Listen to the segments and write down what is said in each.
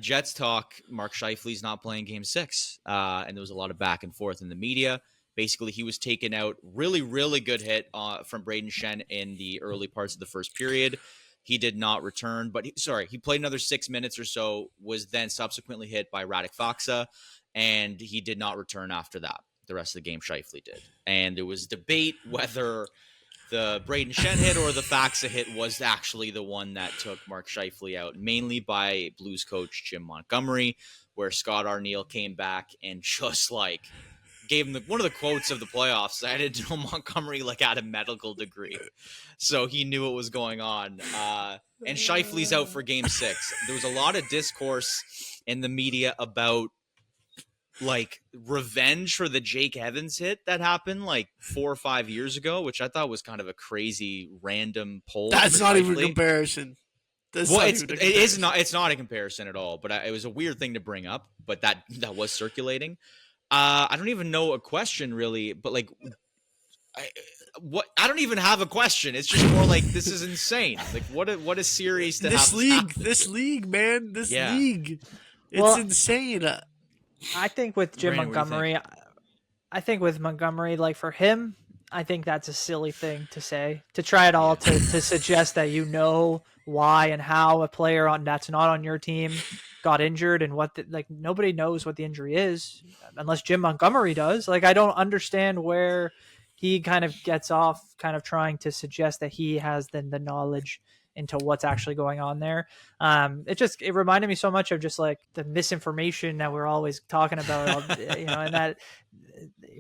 Jets talk, Mark Scheifele's not playing Game 6, and there was a lot of back and forth in the media. Basically, he was taken out. Really, really good hit from Braden Shen in the early parts of the first period. He did not return, but he played another 6 minutes or so, was then subsequently hit by Radek Faksa, and he did not return after that. The rest of the game, Scheifele did. And there was debate whether the Braden Shen hit or the Faksa hit was actually the one that took Mark Scheifele out, mainly by Blues coach Jim Montgomery, where Scott Arniel came back and just gave him one of the quotes of the playoffs. I didn't know Montgomery had a medical degree, so he knew what was going on. And Scheifele's out for Game 6. There was a lot of discourse in the media about revenge for the Jake Evans hit that happened 4 or 5 years ago, which I thought was kind of a crazy random poll. That's not even a comparison. It's not a comparison at all, but it was a weird thing to bring up, but that was circulating. I don't even know a question really, but I don't even have a question. It's just more this is insane. What a series to this have. This league, man, league. It's insane. I think with Jim Montgomery, I think with Montgomery, for him, I think that's a silly thing to say, to try it all to suggest that why and how a player that's not on your team got injured and nobody knows what the injury is unless Jim Montgomery does. I don't understand where he kind of gets off kind of trying to suggest that he has the knowledge into what's actually going on there. It reminded me so much of just the misinformation that we're always talking about, and that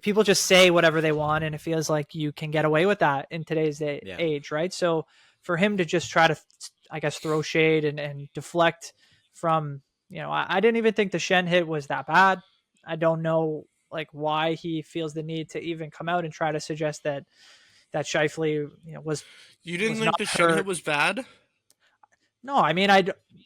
people just say whatever they want. And it feels like you can get away with that in today's age. Right. So for him to just try to, I guess, throw shade and deflect from, I didn't even think the Shen hit was that bad. I don't know why he feels the need to even come out and try to suggest that Scheifele, was. You didn't think the Shen hit was bad? No, I mean,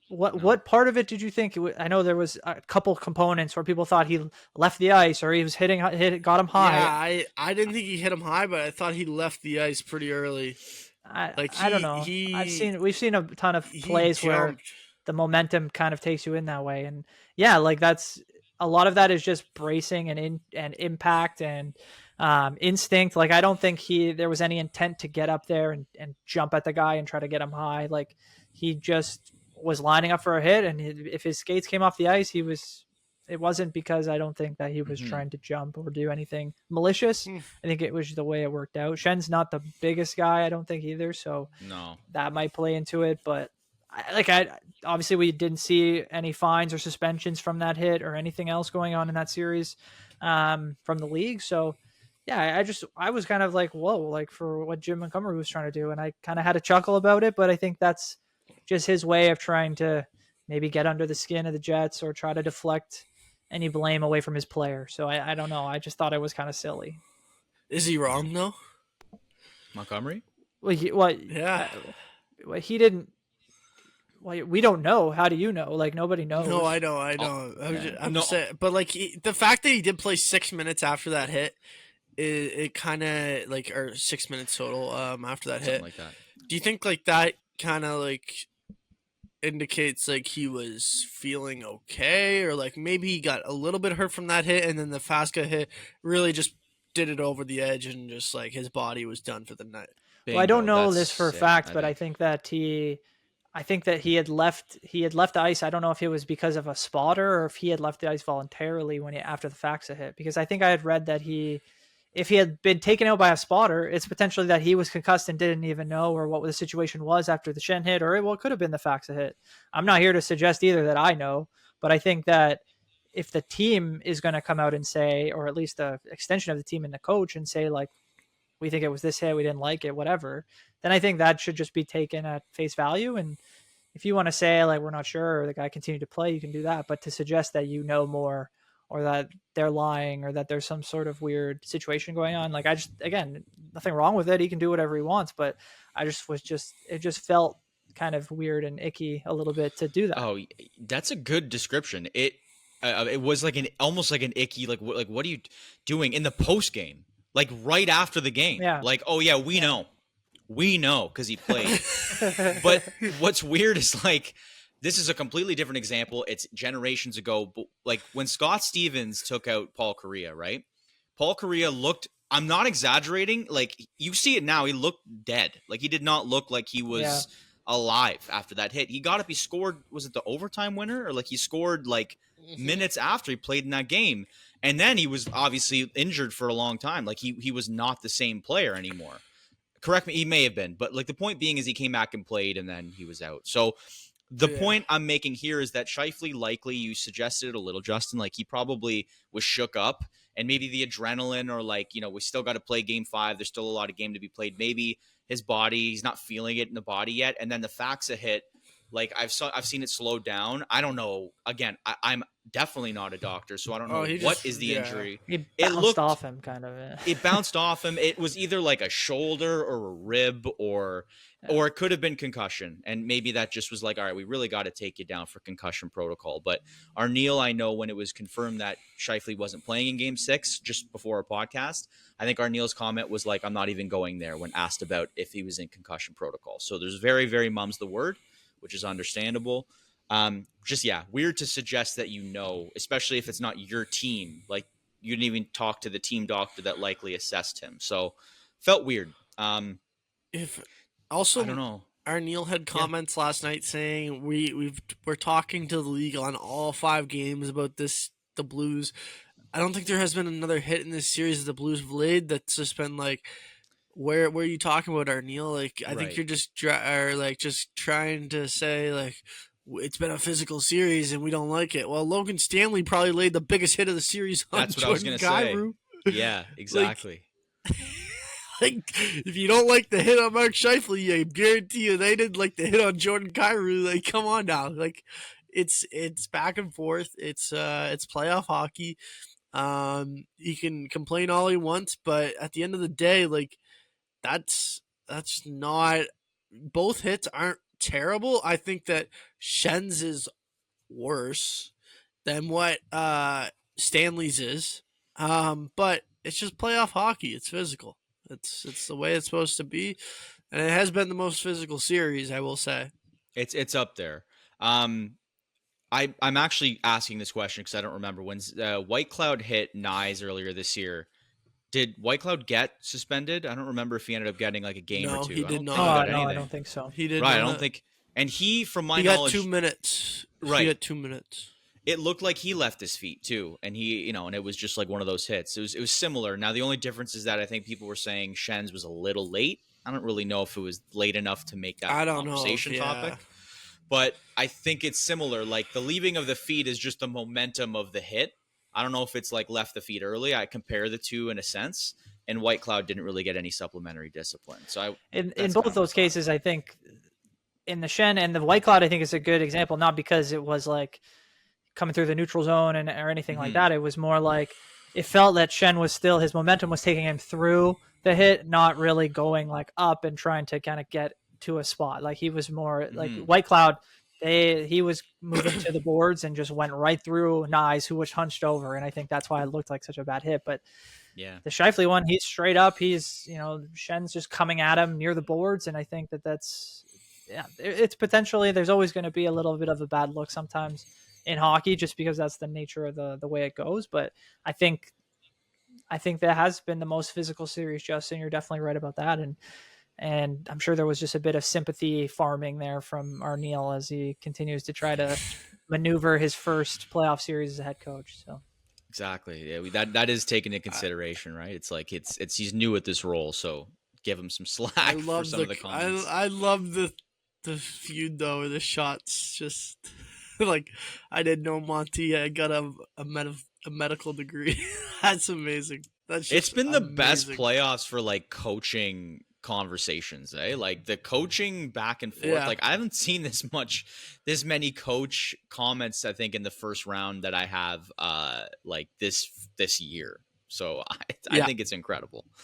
what part of it did you think? I know there was a couple components where people thought he left the ice or he was got him high. Yeah, I didn't think he hit him high, but I thought he left the ice pretty early. I don't know. We've seen a ton of plays where the momentum kind of takes you in that way, and that's a lot of that is just bracing and impact and instinct. I don't think there was any intent to get up there and jump at the guy and try to get him high. He just was lining up for a hit, and if his skates came off the ice, it wasn't because I don't think that he was trying to jump or do anything malicious. I think it was the way it worked out. Shen's not the biggest guy, I don't think either. So no, that might play into it, but I obviously we didn't see any fines or suspensions from that hit or anything else going on in that series from the league. So yeah, I was kind of whoa, for what Jim Montgomery was trying to do. And I kind of had a chuckle about it, but I think that's just his way of trying to maybe get under the skin of the Jets or try to deflect any blame away from his player. So I don't know. I just thought it was kind of silly. Is he wrong though? Montgomery? Yeah. He didn't. Well, we don't know. How do you know? Nobody knows. No, I know. I'm just saying, but the fact that he did play 6 minutes after that hit, it kind of or 6 minutes total after that hit. Like that. Do you think that kind of indicates he was feeling okay, or maybe he got a little bit hurt from that hit, and then the Faksa hit really just did it over the edge, and just his body was done for the night? Well, I don't know this for a fact, but I think that he had left the ice. I don't know if it was because of a spotter or if he had left the ice voluntarily after the Faksa hit, because I think I had read that if he had been taken out by a spotter, it's potentially that he was concussed and didn't even know, or what the situation was after the Shen hit, or it could have been the Faksa hit. I'm not here to suggest either that I know, but I think that if the team is going to come out and say, or at least the extension of the team and the coach, and say we think it was this hit, we didn't like it, whatever, then I think that should just be taken at face value. And if you want to say we're not sure, or the guy continued to play, you can do that. But to suggest that more, or that they're lying, or that there's some sort of weird situation going on, again, nothing wrong with it. He can do whatever he wants, but it just felt kind of weird and icky a little bit to do that. Oh, that's a good description. It was almost like an icky, what are you doing in the post game? Right after the game. Yeah. Oh yeah, we know because he played. But what's weird is this is a completely different example. It's generations ago. But like when Scott Stevens took out Paul Correa, right? Paul Correa looked, I'm not exaggerating. Like you see it now. He looked dead. Like he did not look like he was alive after that hit. He got up. He scored. Was it the overtime winner? Or like he scored like minutes after he played in that game. And then he was obviously injured for a long time. Like he was not the same player anymore. Correct me. He may have been. But like the point being is he came back and played and then he was out. So the point I'm making here is that Scheifele likely, you suggested it a little, Justin, like he probably was shook up and maybe the adrenaline or like, you know, we still got to play game 5. There's still a lot of game to be played. Maybe his body, he's not feeling it in the body yet. And then the Faxa hit, like I've seen it slow down. I don't know. Again, I'm definitely not a doctor, so I don't know what is the injury. It bounced off him, kind of. It bounced off him. It was either like a shoulder or a rib or it could have been concussion. And maybe that just was like, all right, we really got to take you down for concussion protocol. But Arniel, I know when it was confirmed that Scheifele wasn't playing in game 6 just before our podcast, I think Arniel's comment was like, I'm not even going there when asked about if he was in concussion protocol. So there's very, very mum's the word, which is understandable. Weird to suggest that, you know, especially if it's not your team, like you didn't even talk to the team doctor that likely assessed him. So felt weird. I don't know. Arniel had comments last night saying we're talking to the league on all 5 games about the Blues. I don't think there has been another hit in this series that the Blues have laid that's just been like, where are you talking about, Arniel? Like, I think you're just just trying to say like it's been a physical series and we don't like it. Well, Logan Stanley probably laid the biggest hit of the series on That's what Jordan I was going Kyrou. to say. Yeah, exactly. Like, if you don't like the hit on Mark Scheifele, I guarantee you they didn't like the hit on Jordan Kyrou. Like, come on now. Like, it's back and forth. It's playoff hockey. He can complain all he wants, but at the end of the day, like, that's not, both hits aren't terrible. I think that Schen's is worse than what Stanley's is. But it's just playoff hockey. It's physical. It's the way it's supposed to be, and it has been the most physical series, I will say. It's up there. I'm actually asking this question because I don't remember when White Cloud hit Nyes earlier this year. Did White Cloud get suspended? I don't remember if he ended up getting like a game or two. He did not. I don't think so. He did. Right, not. I don't think. And he, from my He knowledge, got 2 minutes. Right, he got 2 minutes. It looked like he left his feet too, and he, you know, and it was just like one of those hits. It was similar. Now the only difference is that I think people were saying Schen's was a little late. I don't really know if it was late enough to make that conversation topic, but I think it's similar. Like the leaving of the feet is just the momentum of the hit. I don't know if it's like left the feet early. I compare the two in a sense, and White Cloud didn't really get any supplementary discipline. So in both those cases, I think in the Schenn and the White Cloud, I think is a good example, not because it was like coming through the neutral zone or anything like that. It was more like it felt that Schenn was still, his momentum was taking him through the hit, not really going like up and trying to kind of get to a spot. Like he was more like White Cloud. He was moving to the boards and just went right through Nyes, who was hunched over. And I think that's why it looked like such a bad hit. But the Scheifele one, he's straight up. He's, you know, Schen's just coming at him near the boards. And I think it's potentially, there's always going to be a little bit of a bad look sometimes in hockey, just because that's the nature of the way it goes. But I think that has been the most physical series, Justin. You're definitely right about that. And I'm sure there was just a bit of sympathy farming there from Arniel as he continues to try to maneuver his first playoff series as a head coach. So exactly, yeah, that is taken into consideration, right? It's like it's he's new at this role, so give him some slack for some of the comments. I love the feud though, or the shots. Just like, I didn't know Monty got a medical degree. That's amazing. It's been the best playoffs for like coaching conversations, like the coaching back and forth. Like I haven't seen this many coach comments, I think, in the first round that I have like this year. So I think it's incredible.